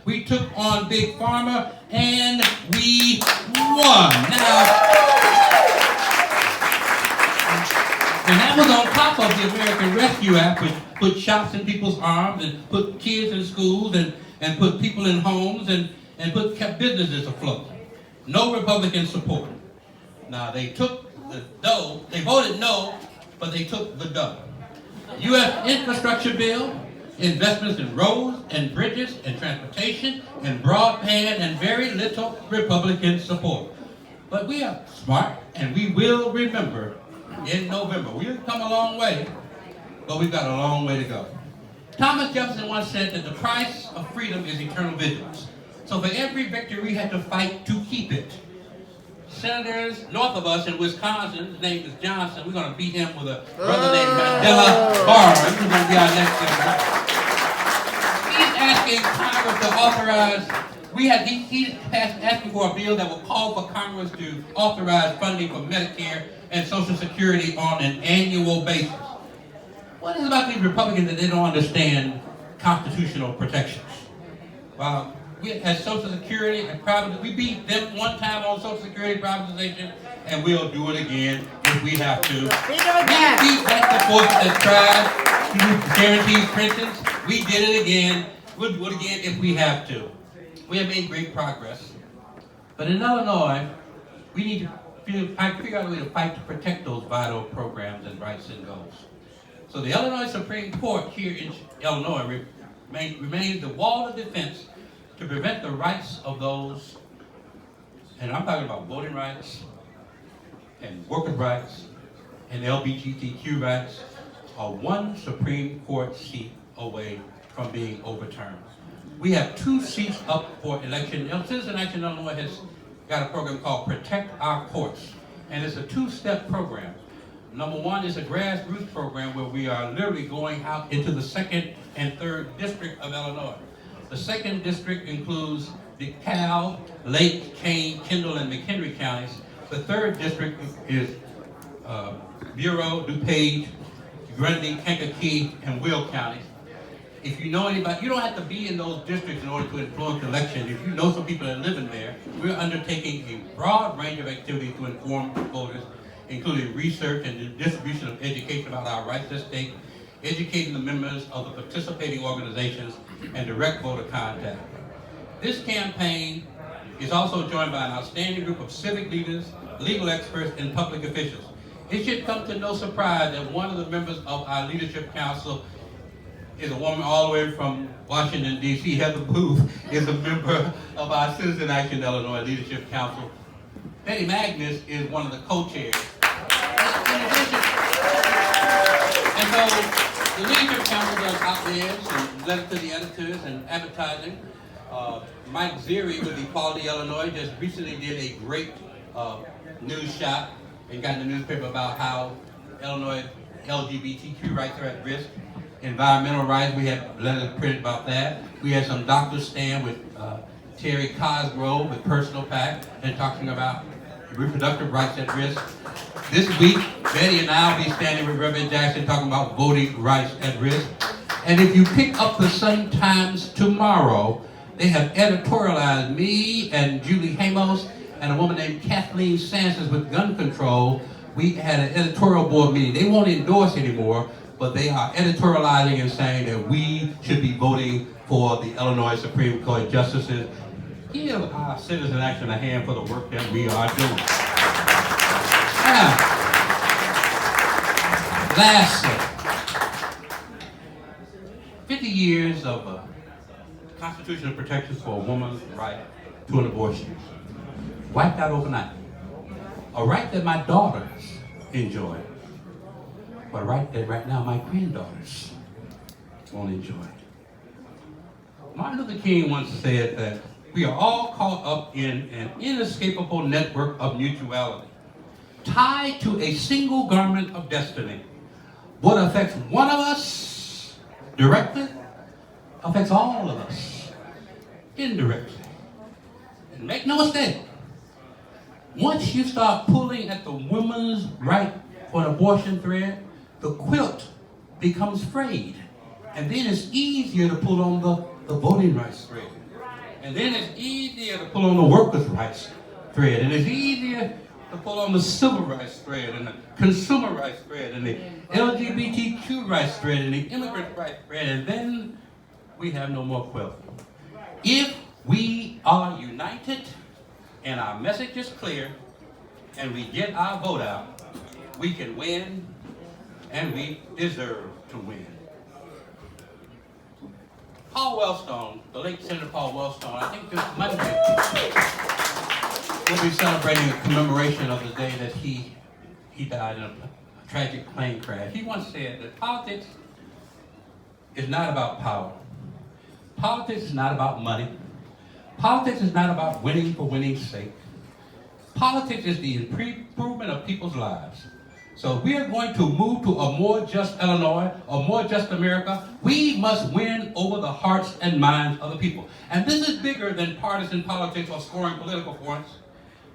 We took on Big Pharma, and we won. Now, and that was on top of the American Rescue Act, which put shots in people's arms and put kids in schools and put people in homes and kept businesses afloat. No Republican support. Now, they took the dough. They voted no, but they took the dough. U.S. infrastructure bill, investments in roads and bridges and transportation and broadband, and very little Republican support. But we are smart, and we will remember in November. We've come a long way, but we've got a long way to go. Thomas Jefferson once said that the price of freedom is eternal vigilance. So for every victory, we had to fight to keep it. Senators north of us in Wisconsin, his name is Johnson. We're going to beat him with a brother named Mandela Barnes, who's going to be our next senator. He's asking Congress to authorize, he's asking for a bill that will call for Congress to authorize funding for Medicare and Social Security on an annual basis. What is it about these Republicans that they don't understand constitutional protections? Well, we had Social Security and privatization. We beat them one time on Social Security privatization, and we'll do it again if we have to. We beat back the force that tried to guarantee pensions. We did it again. We'll do it again if we have to. We have made great progress. But in Illinois, we need to figure out a way to fight to protect those vital programs and rights and goals. So the Illinois Supreme Court here in Illinois remains the wall of defense to prevent the rights of those, and I'm talking about voting rights and workers' rights and LGBTQ rights, are one Supreme Court seat away from being overturned. We have 2 seats up for election. Citizen Action Illinois has got a program called Protect Our Courts, and it's a 2-step program. Number 1 is a grassroots program where we are literally going out into the 2nd and 3rd district of Illinois. The 2nd district includes DeKalb, Lake, Kane, Kendall, and McHenry counties. The 3rd district is Bureau, DuPage, Grundy, Kankakee, and Will counties. If you know anybody, you don't have to be in those districts in order to influence elections. If you know some people that live in there, we're undertaking a broad range of activities to inform voters, including research and the distribution of education about our rights at stake, educating the members of the participating organizations, and direct voter contact. This campaign is also joined by an outstanding group of civic leaders, legal experts, and public officials. It should come to no surprise that one of the members of our leadership council is a woman all the way from Washington, D.C. Heather Booth is a member of our Citizen Action Illinois Leadership Council. Betty Magnus is one of the co-chairs. And so the Leadership Council does op-eds and letters to the editors and advertising. Mike Zeri with Equality Illinois just recently did a great news shot and got in the newspaper about how Illinois LGBTQ rights are at risk. Environmental rights, we had letters printed about that. We had some doctors stand with Terry Cosgrove with Personal PAC and talking about reproductive rights at risk. This week, Betty and I will be standing with Reverend Jackson talking about voting rights at risk. And if you pick up the Sun Times tomorrow, they have editorialized me and Julie Hamos and a woman named Kathleen Sanchez with gun control. We had an editorial board meeting. They won't endorse anymore, but they are editorializing and saying that we should be voting for the Illinois Supreme Court justices. Give our Citizen Action a hand for the work that we are doing. Now, lastly, 50 years of constitutional protections for a woman's right to an abortion. Wiped out overnight. A right that my daughters enjoy, but a right that right now my granddaughters won't enjoy. Martin Luther King once said that we are all caught up in an inescapable network of mutuality, tied to a single garment of destiny. What affects one of us directly affects all of us indirectly. And make no mistake, once you start pulling at the woman's right for an abortion thread, the quilt becomes frayed. And then it's easier to pull on the the voting rights thread. And then it's easier to pull on the workers' rights thread. And it's easier to pull on the civil rights thread and the consumer rights thread and the LGBTQ rights thread and the immigrant rights thread. And then we have no more quilt. If we are united and our message is clear and we get our vote out, we can win and we deserve to win. Paul Wellstone, the late Senator Paul Wellstone, I think this Monday we'll be celebrating a commemoration of the day that he died in a tragic plane crash. He once said that politics is not about power. Politics is not about money. Politics is not about winning for winning's sake. Politics is the improvement of people's lives. So if we are going to move to a more just Illinois, a more just America, we must win over the hearts and minds of the people. And this is bigger than partisan politics or scoring political points.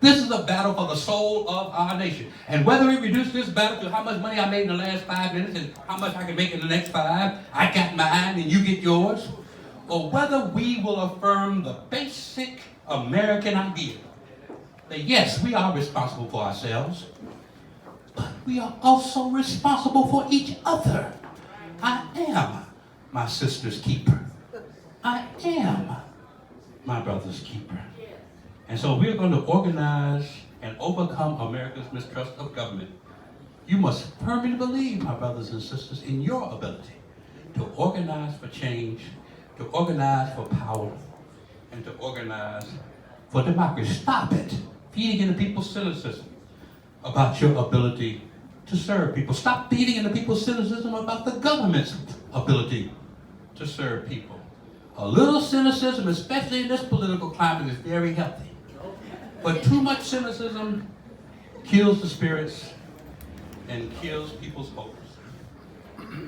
This is a battle for the soul of our nation. And whether we reduce this battle to how much money I made in the last 5 minutes and how much I can make in the next 5, I got mine and you get yours, or whether we will affirm the basic American idea that yes, we are responsible for ourselves, but we are also responsible for each other. I am my sister's keeper. I am my brother's keeper. And so we're going to organize and overcome America's mistrust of government. You must firmly believe, my brothers and sisters, in your ability to organize for change, to organize for power, and to organize for democracy. Stop it feeding into people's cynicism about your ability to serve people. Stop feeding into people's cynicism about the government's ability to serve people. A little cynicism, especially in this political climate, is very healthy. But too much cynicism kills the spirits and kills people's hopes.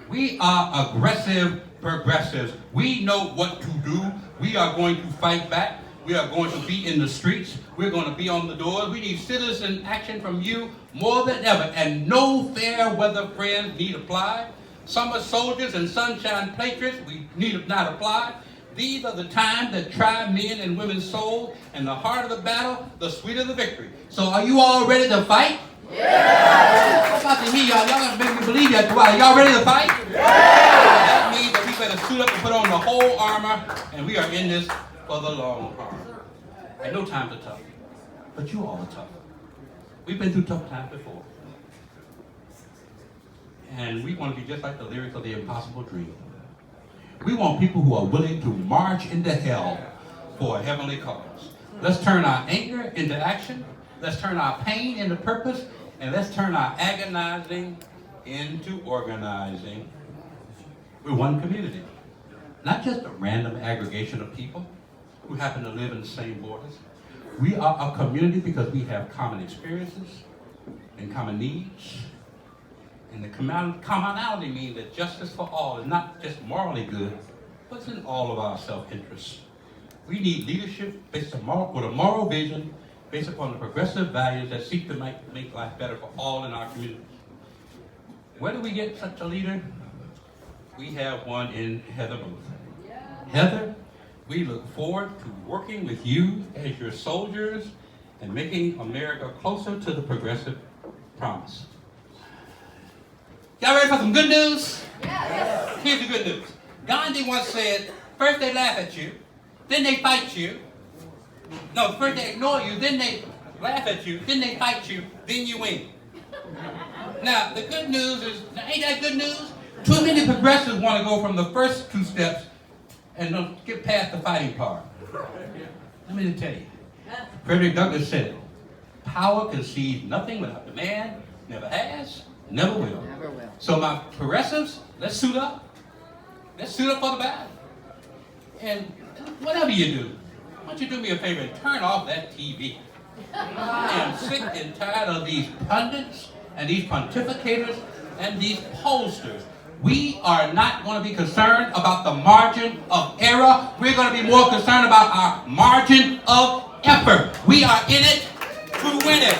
We are aggressive progressives. We know what to do. We are going to fight back. We are going to be in the streets. We're going to be on the doors. We need citizen action from you more than ever. And no fair weather friends need apply. Summer soldiers and sunshine patriots, we need not apply. These are the times that try men and women's souls, and the harder the battle, the sweeter the victory. So are you all ready to fight? Yeah! I'm about to hear y'all. Y'all got to make me believe you after a while. Y'all ready to fight? Yeah! That means that we better suit up and put on the whole armor, and we are in this for the long haul. I know times are tough, but you all are tough. We've been through tough times before. And we want to be just like the lyrics of The Impossible Dream. We want people who are willing to march into hell for a heavenly cause. Let's turn our anger into action. Let's turn our pain into purpose. And let's turn our agonizing into organizing. We're one community. Not just a random aggregation of people who happen to live in the same borders. We are a community because we have common experiences and common needs. And the commonality means that justice for all is not just morally good, but it's in all of our self-interest. We need leadership based on with a moral vision based upon the progressive values that seek to make life better for all in our community. Where do we get such a leader? We have one in Heather Booth. Heather, we look forward to working with you as your soldiers and making America closer to the progressive promise. Y'all ready for some good news? Yes. Here's the good news. Gandhi once said, first they laugh at you, then they fight you. No, first they ignore you, then they laugh at you, then they fight you, then you win. Now, the good news is, ain't that good news? Too many progressives want to go from the first 2 steps and don't get past the fighting part. Let me tell you. Frederick Douglass said it. Power conceives nothing without demand, never has, never will. Never will. So my progressives, let's suit up. Let's suit up for the battle. And whatever you do, why don't you do me a favor and turn off that TV. I am sick and tired of these pundits and these pontificators and these pollsters. We are not going to be concerned about the margin of error. We're going to be more concerned about our margin of effort. We are in it to win it.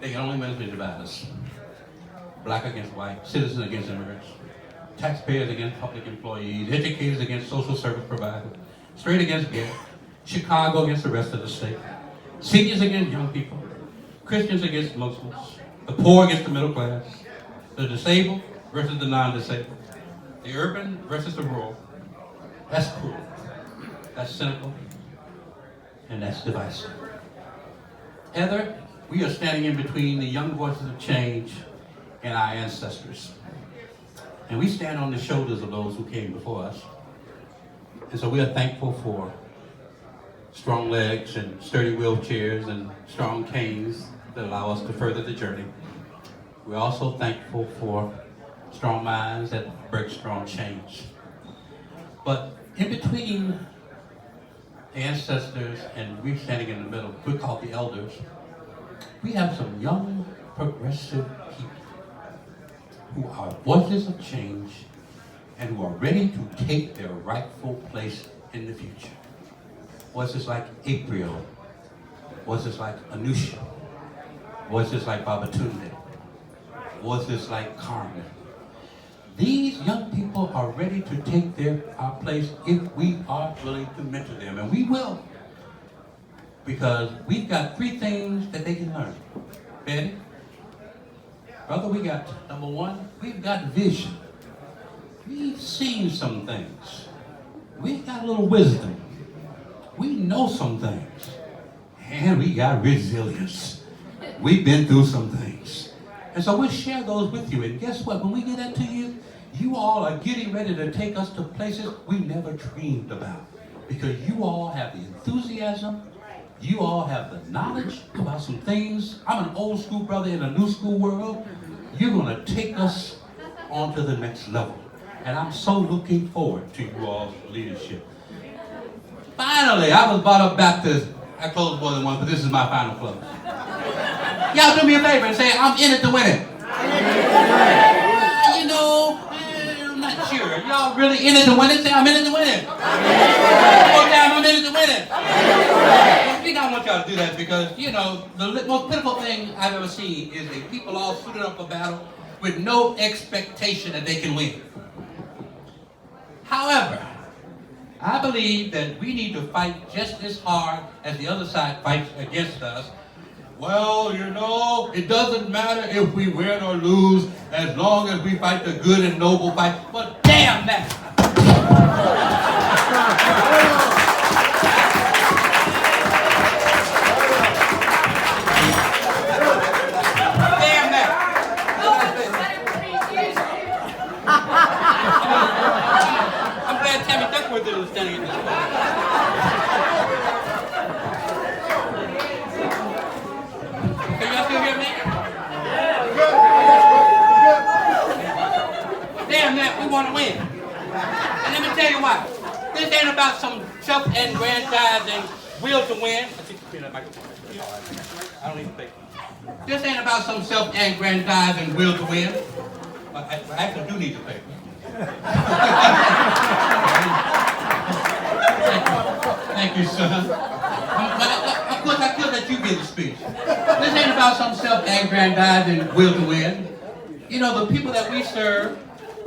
They can only win if they divide us. black against white, citizens against immigrants, taxpayers against public employees, educators against social service providers, straight against gay, Chicago against the rest of the state, seniors against young people, Christians against Muslims, the poor against the middle class, the disabled versus the non-disabled, the urban versus the rural. That's cruel, that's cynical, and that's divisive. Heather, we are standing in between the young voices of change and our ancestors. And we stand on the shoulders of those who came before us. And so we are thankful for strong legs and sturdy wheelchairs and strong canes that allow us to further the journey. We're also thankful for strong minds that break strong chains. But in between the ancestors and we standing in the middle, we're called the elders, we have some young, progressive people who are voices of change and who are ready to take their rightful place in the future. Voices like April, voices like Anusha, voices like Babatunde, voices like Carmen. These young people are ready to take our place if we are willing to mentor them, and we will. Because we've got 3 things that they can learn. Betty? Brother, we got, number 1, we've got vision. We've seen some things. We've got a little wisdom. We know some things. And we got resilience. We've been through some things. And so we'll share those with you. And guess what? When we get that to you, you all are getting ready to take us to places we never dreamed about. Because you all have the enthusiasm. You all have the knowledge about some things. I'm an old school brother in a new school world. You're going to take us on to the next level. And I'm so looking forward to you all's leadership. Finally, I was brought up Baptist. I closed more than one, but this is my final close. Y'all do me a favor and say, I'm in it to win it. You know, I'm not sure. Y'all really in it to win it? Say, I'm in it to win it. One more time, I'm in it to win it. The reason I want y'all to do that is because, you know, the most pitiful thing I've ever seen is a people all suited up for battle with no expectation that they can win. However, I believe that we need to fight just as hard as the other side fights against us. Well, you know, it doesn't matter if we win or lose as long as we fight the good and noble fight. But damn that! Damn that! I'm glad Tammy Duckworth is standing in this place. Can y'all still hear me? Damn that, we want to win. And let me tell you why. This ain't about some self-aggrandizing will to win. I don't even think. This ain't about some self-aggrandizing will to win. I actually do need to pay. Thank you, son. Of course, I feel that you give the speech. This ain't about some self-aggrandizing will to win. You know, the people that we serve,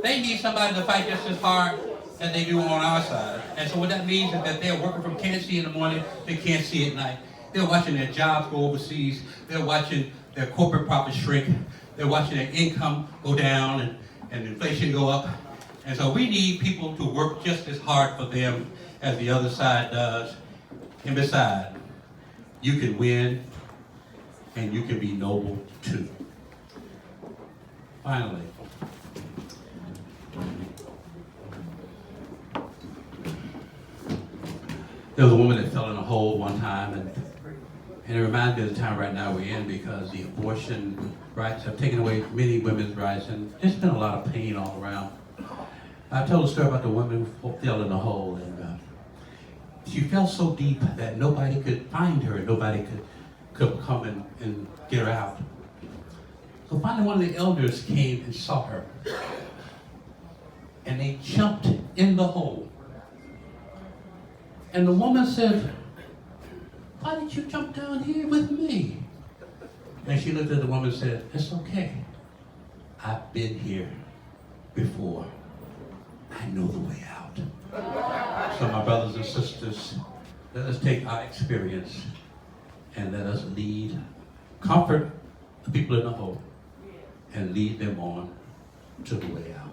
they need somebody to fight just as hard as they do on our side. And so what that means is that they're working from can't see in the morning to can't see at night. They're watching their jobs go overseas. They're watching their corporate profits shrink. They're watching their income go down and inflation go up. And so we need people to work just as hard for them as the other side does. And besides, you can win and you can be noble too. Finally, there was a woman that fell in a hole one time, and it reminds me of the time right now we're in because the abortion rights have taken away many women's rights, and there's been a lot of pain all around. I told a story about the woman who fell in the hole, and she fell so deep that nobody could find her, and nobody could come and get her out. So finally one of the elders came and saw her, and they jumped in the hole. And the woman said, "Why did you jump down here with me?" And she looked at the woman and said, "It's okay. I've been here before. I know the way out. So my brothers and sisters, let us take our experience and let us lead, comfort the people in the home, and lead them on to the way out.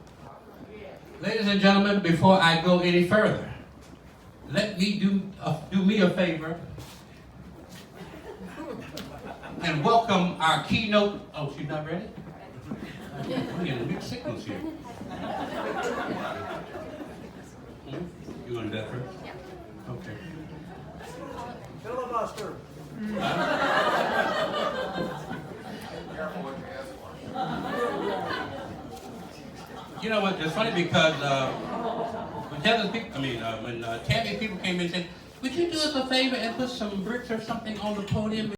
Ladies and gentlemen, before I go any further, let me do me a favor and welcome our keynote. Oh, she's not ready? We're getting mixed signals here. You want to do that first? Yeah. Okay. Filibuster. You know what? It's funny because when Tammy people came in and said, "Would you do us a favor and put some bricks or something on the podium?"